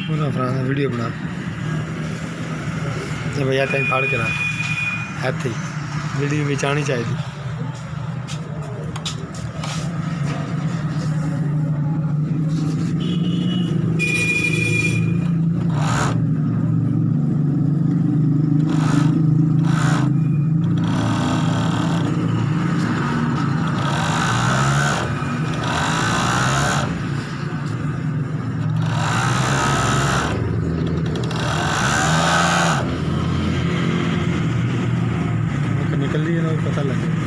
पूरा फलाना वीडियो बना तो भैया तेन फाड़ करा हैथी वीडियो बिच आनी चाहिए। निकल ली ना पता लगे।